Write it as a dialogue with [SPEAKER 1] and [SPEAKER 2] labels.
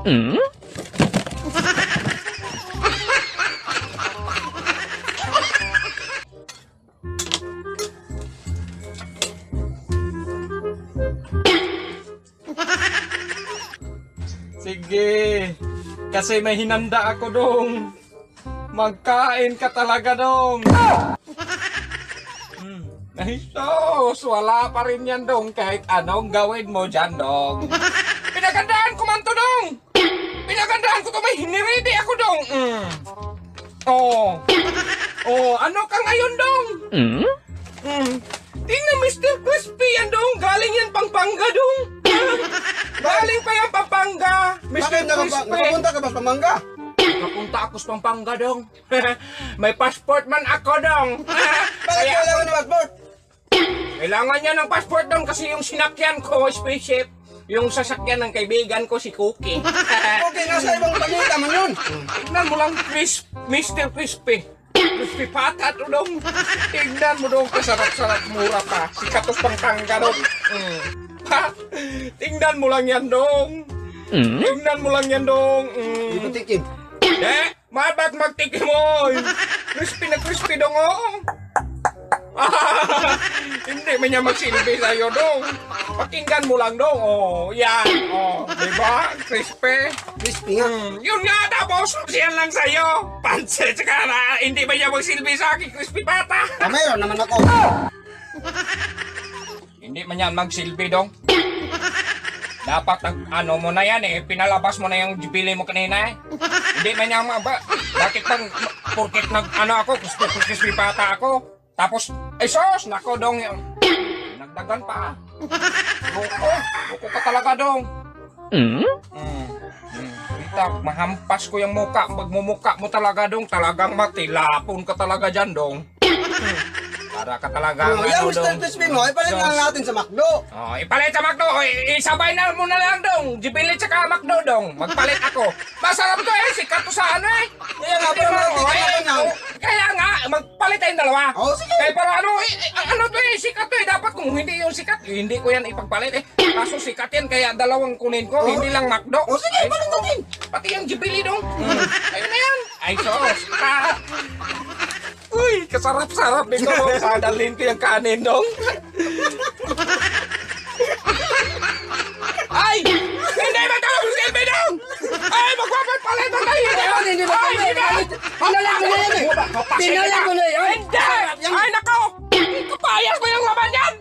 [SPEAKER 1] Hmm?
[SPEAKER 2] Sige, kasi may hinanda ako dong. Magkain ka talaga dong. Ay sus, wala pa rin yan dong kahit anong gawin mo dyan dong. Pinagandaan ko man to dong. Pinagandaan ko to, may hiniridi ako dong. Oh, ano ka ngayon dong? Tingnan Mr. Crispy yan dong, galing yan Pampanga dong. Galing pa yan Pampanga, Mr.
[SPEAKER 3] Bakit
[SPEAKER 2] Crispy.
[SPEAKER 3] nakapunta ka ba sa Pampanga?
[SPEAKER 2] Nakapunta ako sa Pampanga dong. May passport man ako dong.
[SPEAKER 3] Bakit kailangan ng passport?
[SPEAKER 2] Kailangan niya ng passport dong kasi yung sinakyan ko, spaceship, yung sasakyan ng kaibigan ko si Cookie.
[SPEAKER 3] Okay, nasa ibang planeta man yun.
[SPEAKER 2] Tignan mo lang, Mr. Crispy. Crispy pata to dong. Tignan mo dong, kasarap-sarap, mura pa. Sikat to Pampanga dong. Ha? Tignan mo lang yan dong. Tignan mo lang yan dong.
[SPEAKER 3] Dito tikim.
[SPEAKER 2] Mabat magtikim mo. Crispy na crispy dong oh. Hindi man niya magsilbi sa'yo dong. Pakinggan mo lang dong. Oh, yan. Oh, diba? Crispy.
[SPEAKER 3] Crispy nga.
[SPEAKER 2] Yun nga, tapos yan lang sa'yo. Pansit ka na. Hindi ba niya magsilbi sa akin, crispy pata?
[SPEAKER 3] Mayroon naman ako.
[SPEAKER 2] Hindi man yan magsilbi dong. Dapat ano mo na yan eh, pinalabas mo na yung bili mo kanina eh. Hindi man yan bakit pang porket ako, crispy pata ako. Tapos, sos, nako dong yung nagdagan pa. Buko ka talaga dong. Kita, mahampas ko yung muka, magmumuka mo talaga dong, talagang matilapon ka talaga dyan dong. Para ka talaga
[SPEAKER 3] Yung Mr. Crispy mo, ipalit na natin sa McDo.
[SPEAKER 2] Oh, ipalit sa McDo. Isabay na mo na lang dong. Jibilit sa McDo dong. Magpalit ako. Masarap to eh. Sikat to sa ano eh.
[SPEAKER 3] Kaya nga, pero
[SPEAKER 2] Kaya nga, magpalit tayong dalawa.
[SPEAKER 3] Oh, sige.
[SPEAKER 2] Kaya para ano to eh. Sikat to eh. Dapat kung hindi yung sikat, hindi ko yan ipagpalit eh. Kaso sikat yan, kaya dalawang kunin ko. Hindi lang McDo.
[SPEAKER 3] Oh, sige, ipalit natin.
[SPEAKER 2] Pati yung jibili dong. Ayun na yan. Ay, sos. Uy, kasarap-sarap nito. Sadalin ko yung kanin dong. Ay! Hindi ba ito ang silbi dong? Ay, magpapalit na tayo!
[SPEAKER 3] Hindi ba kami? Pinalang mo na yan eh. Pinalang mo na yan.
[SPEAKER 2] Hindi! Ay, nako! Kapayas mo yung laman yan!